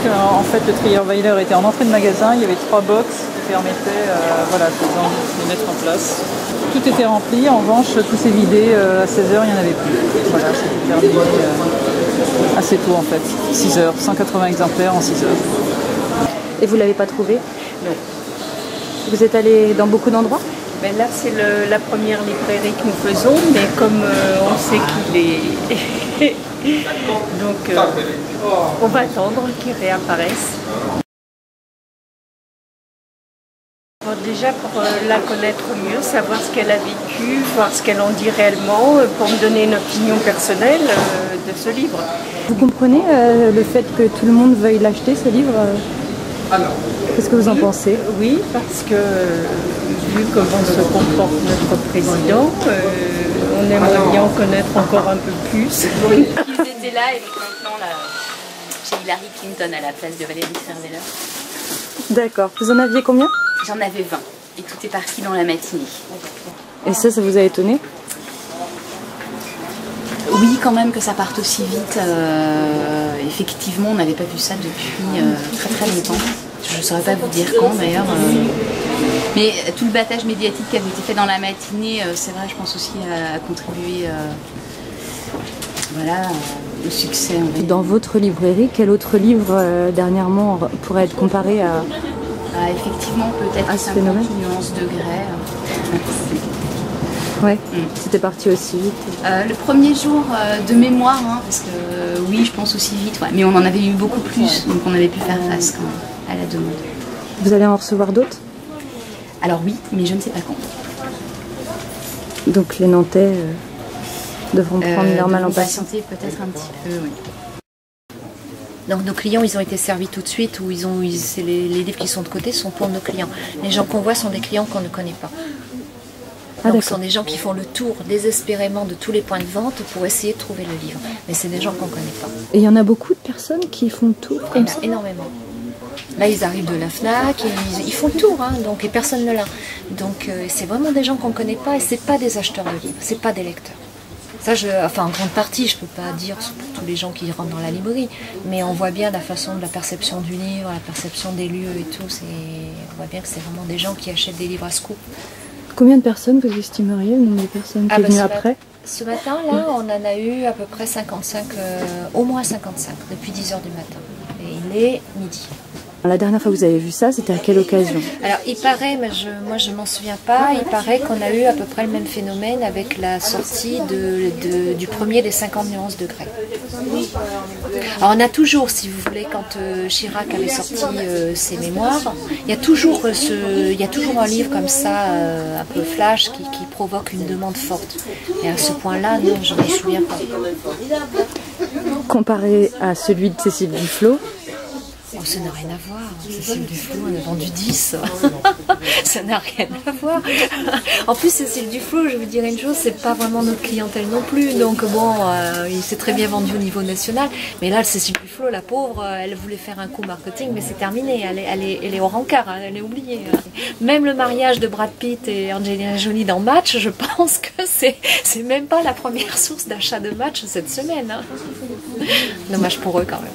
qu'en fait le Trierweiler était en entrée de magasin, il y avait 3 box qui permettaient voilà, de mettre en place. Tout était rempli, en revanche tout s'est vidé à 16h, il n'y en avait plus. Voilà, c'était terminé assez tôt en fait, 6h, 180 exemplaires en 6h. Et vous ne l'avez pas trouvé? Non. Vous êtes allé dans beaucoup d'endroits? Mais là, c'est la première librairie que nous faisons, mais comme on sait qu'il est... Donc, on va attendre qu'il réapparaisse. Alors déjà, pour la connaître mieux, savoir ce qu'elle a vécu, voir ce qu'elle en dit réellement, pour me donner une opinion personnelle de ce livre. Vous comprenez le fait que tout le monde veuille l'acheter, ce livre? Qu'est-ce que vous en pensez? Oui, parce que vu comment se comporte notre président, on aimerait bien en connaître encore un peu plus. Ils étaient là et donc maintenant là, j'ai Hillary Clinton à la place de Valérie Trierweiler. D'accord. Vous en aviez combien? J'en avais 20 et tout est parti dans la matinée. Et ça vous a étonné? Oui, quand même que ça parte aussi vite. Effectivement, on n'avait pas vu ça depuis très très longtemps. Je ne saurais pas vous dire quand d'ailleurs. Mais tout le battage médiatique qui avait été fait dans la matinée, c'est vrai, je pense aussi à contribuer voilà, au succès. Dans votre librairie, quel autre livre dernièrement pourrait être comparé à... effectivement, peut-être à ce phénomène? nuances de grès. Ouais, c'était parti aussi vite. Le premier jour de mémoire, hein, parce que oui, je pense aussi vite, ouais, mais on en avait eu beaucoup plus, donc on avait pu faire face quand même à la demande. Vous allez en recevoir d'autres? Alors oui, mais je ne sais pas quand. Donc les Nantais devront prendre leur mal en patience. Patienter peut-être un petit peu, oui. Donc nos clients, ils ont été servis tout de suite, ou les livres qui sont de côté sont pour nos clients. Les gens qu'on voit sont des clients qu'on ne connaît pas. Donc ce sont des gens qui font le tour désespérément de tous les points de vente pour essayer de trouver le livre. Mais c'est des gens qu'on ne connaît pas. Et il y en a beaucoup de personnes qui font le tour comme ça? Énormément. Là, ils arrivent de la FNAC, et ils font le tour, hein, donc, et personne ne l'a. Donc c'est vraiment des gens qu'on ne connaît pas, et ce n'est pas des acheteurs de livres, ce n'est pas des lecteurs. Ça, en grande partie, je ne peux pas dire pour tous les gens qui rentrent dans la librairie, mais on voit bien la façon de la perception du livre, la perception des lieux et tout. On voit bien que c'est vraiment des gens qui achètent des livres à scoop. Combien de personnes vous estimeriez, le nombre de personnes qui est venu après? Ce matin, là, on en a eu à peu près 55, au moins 55, depuis 10h du matin. Et il est midi. La dernière fois que vous avez vu ça, c'était à quelle occasion? Alors, il paraît, mais moi je ne m'en souviens pas, il paraît qu'on a eu à peu près le même phénomène avec la sortie du premier des 50 nuances de grès. Alors, on a toujours, si vous voulez, quand Chirac avait sorti ses mémoires, il y a toujours un livre comme ça, un peu flash, qui provoque une demande forte. Et à ce point-là, non, je ne me souviens pas. Comparé à celui de Cécile Duflot, oh, ça n'a rien à voir. Cécile Duflot, on a vendu 10. Ça n'a rien à voir. En plus, Cécile Duflot, je vous dirais une chose, c'est pas vraiment notre clientèle non plus. Donc bon, il s'est très bien vendu au niveau national. Mais là, Cécile Duflot, la pauvre, elle voulait faire un coup marketing, mais c'est terminé. Elle est au rencard, elle est oubliée. Même le mariage de Brad Pitt et Angelina Jolie dans Match, je pense que c'est même pas la première source d'achat de Match cette semaine. Hein. Dommage pour eux quand même.